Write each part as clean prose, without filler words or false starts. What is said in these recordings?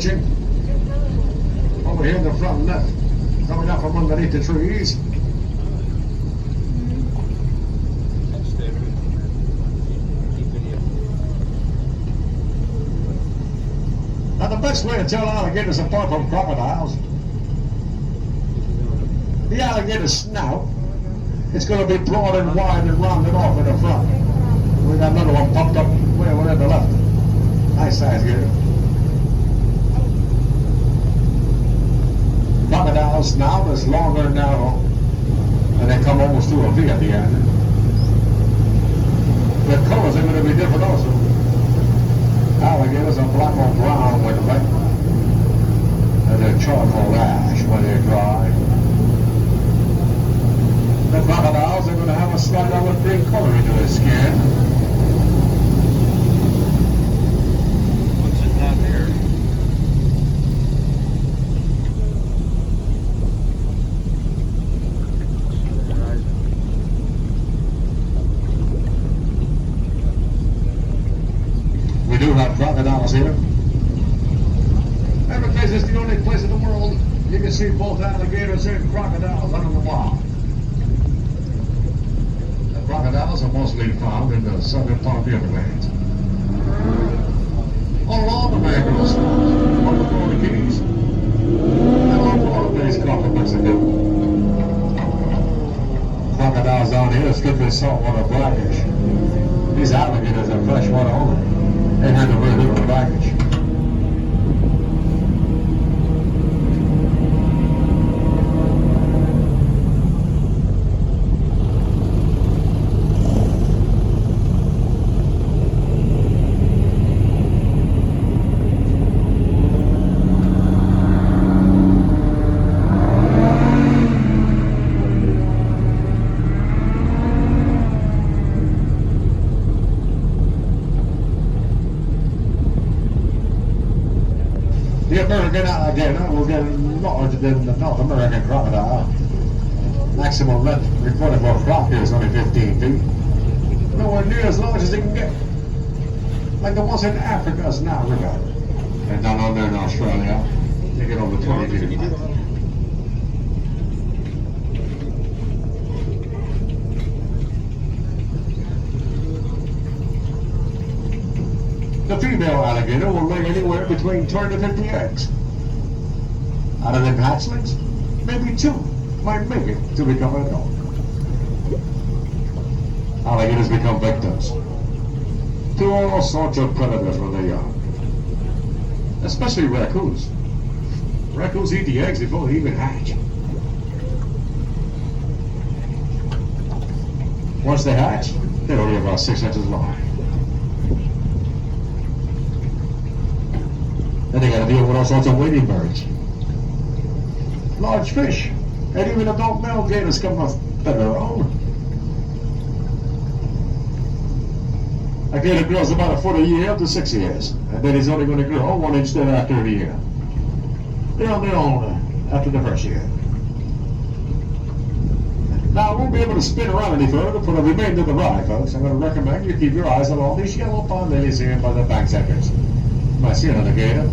approaching. Over here in the front left, coming up from underneath the trees. Now the best way to tell alligators apart from crocodiles, the alligator snout, it's going to be broad and wide and rounded off in the front. We got another one popped up way over there to the left. Nice size gator. Crocodile snout is longer and narrow, and they come almost to a V at the end. The colors are going to be different also. Alligators are black or brown with red, and they're charcoal ash when they dry. The crocodiles are going to have a slight olive green color into their skin. What's it down there? We do have crocodiles here. Everglades is the only place in the world you can see both alligators and crocodiles under the water. Crocodiles are mostly found in the southern part of the Everglades. All along the mangroves, on the Florida Keys, and along the Everglades Gulf of Mexico. Crocodiles down here are strictly saltwater brackish. These alligators are freshwater only. They handle very little brackish. The American alligator will get larger than the North American crocodile. Maximum length reported for a crop here is only 15 feet. Nowhere near as large as they can get. Like the ones in Africa is now regarded. And down under in Australia, they get over 20 feet in length. The female alligator will lay anywhere between 20 to 50 eggs. Out of them hatchlings, maybe 2 might make it to become an adult. Alligators become victims to all sorts of predators when they're young, especially raccoons. Raccoons eat the eggs before they even hatch. Once they hatch, they're only about 6 inches long. Then they got to deal with all sorts of wading birds, large fish, and even adult male gators come up of their own. A gator grows about a foot a year up to 6 years, and then he's only going to grow 1 inch thereafter a year. They're on their own after the first year. Now, I won't be able to spin around any further for the remainder of the ride, folks. I'm going to recommend you keep your eyes on all these yellow pond lilies here by the bank's entrance. You might see another gator.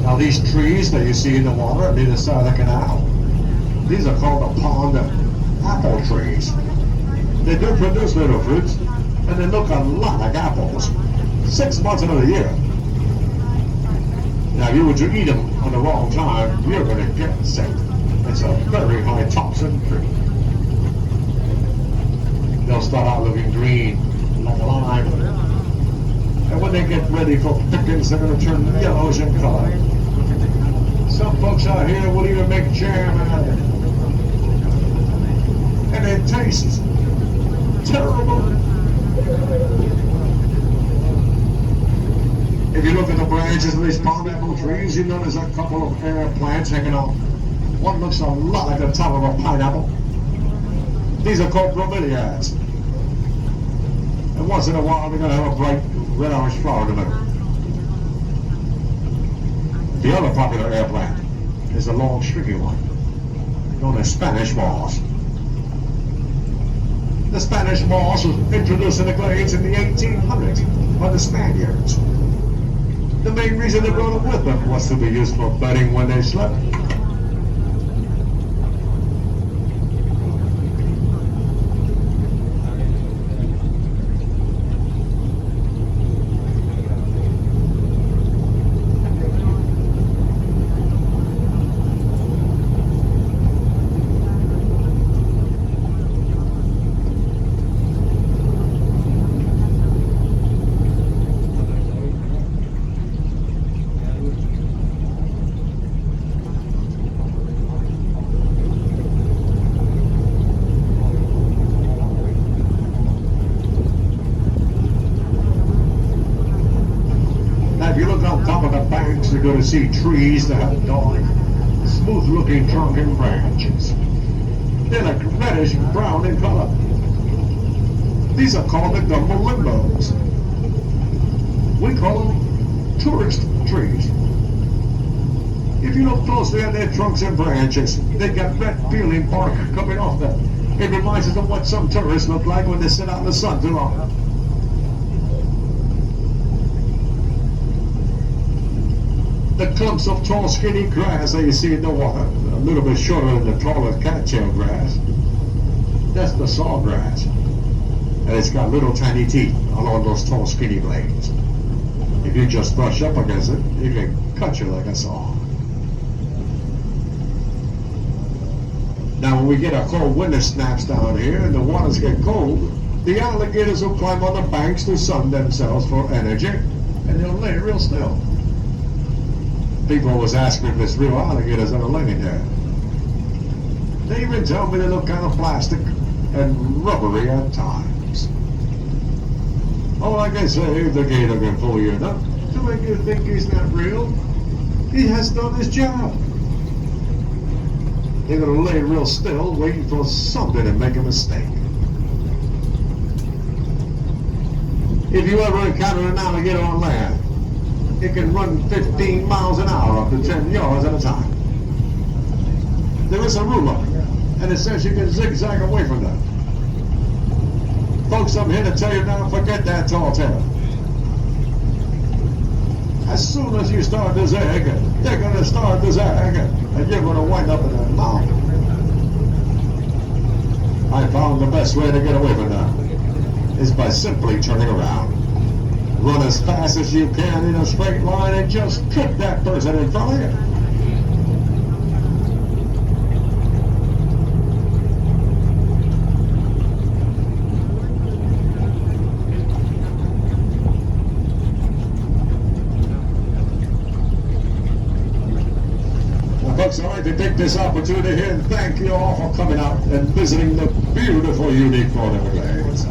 Now these trees that you see in the water near the side of the canal, these are called the pond apple trees. They do produce little fruits, and they look a lot like apples, 6 months out of the year. Now if you were to eat them on the wrong time, you're going to get sick. It's a very high toxin tree. They'll start out looking green, like a lime. And when they get ready for pickings, they're going to turn yellowish in color. Some folks out here will even make jam out of it. And it tastes terrible. If you look at the branches of these palm apple trees, you notice a couple of air plants hanging off. One looks a lot like the top of a pineapple. These are called bromeliads. And once in a while, they're going to have a bright red orange flower in the middle. The other popular air plant is the long, stringy one, known as Spanish moss. The Spanish moss was introduced in the Glades in the 1800s by the Spaniards. The main reason they brought it with them was to be used for bedding when they slept. If you look on top of the banks, you're going to see trees that have dark, smooth-looking trunk and branches. They're like reddish brown in color. These are called the gumbo limbos. We call them tourist trees. If you look closely at their trunks and branches, they got red peeling bark coming off them. It reminds us of what some tourists look like when they sit out in the sun too long. The clumps of tall, skinny grass that you see in the water, a little bit shorter than the taller cattail grass, that's the sawgrass. And it's got little tiny teeth along those tall, skinny blades. If you just brush up against it, it can cut you like a saw. Now when we get a cold winter snaps down here and the waters get cold, the alligators will climb on the banks to sun themselves for energy, and they'll lay real still. People always ask me if it's real alligators that are laying there. They even tell me they look kind of plastic and rubbery at times. Oh, like I say, the gator can fool you enough to make you think he's not real. He has done his job. They're going to lay real still, waiting for something to make a mistake. If you ever encounter an alligator on land, it can run 15 miles an hour up to 10 yards at a time. There is a ruler, and it says you can zigzag away from them. Folks, I'm here to tell you now, forget that tall tale. As soon as you start to zag, they're going to start to zag, and you're going to wind up in their mouth. I found the best way to get away from them is by simply turning around. Run as fast as you can in a straight line and just trip that person in front of you. Well, folks, I'd like to take this opportunity here and thank you all for coming out and visiting the beautiful, unique Florida Everglades.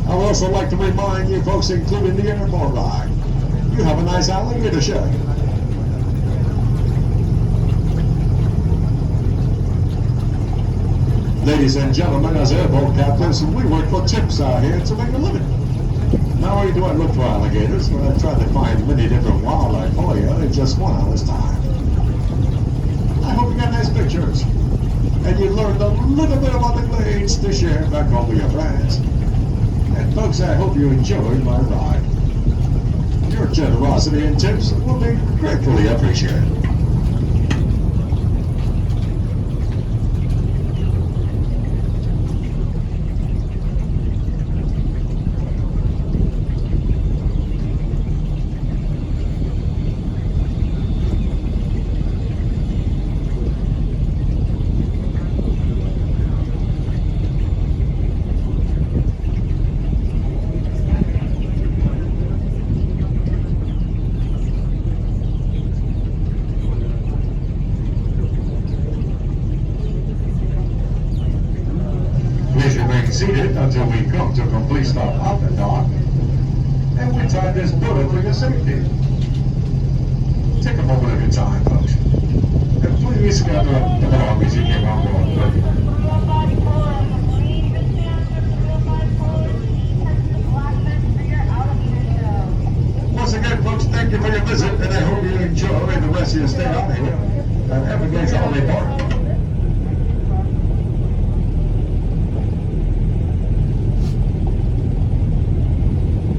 I would also like to remind you folks, including the airborne ride, you have a nice alligator show. Ladies and gentlemen, as airboat captains, we work for tips out here to make a living. Not only do I look for alligators, but I try to find many different wildlife for you in just 1 hour's time. I hope you got nice pictures, and you learned a little bit about the Glades to share back home with your friends. And folks, I hope you enjoyed my ride. Your generosity and tips will be gratefully appreciated. Please remain seated until we come to a complete stop at the dock. And we tied this bullet for your safety. Take a moment of your time, folks. And please gather up the belongings you came on board with. Once again, folks, thank you for your visit, and I hope you enjoy the rest of your stay out here at Everglades Holiday Park.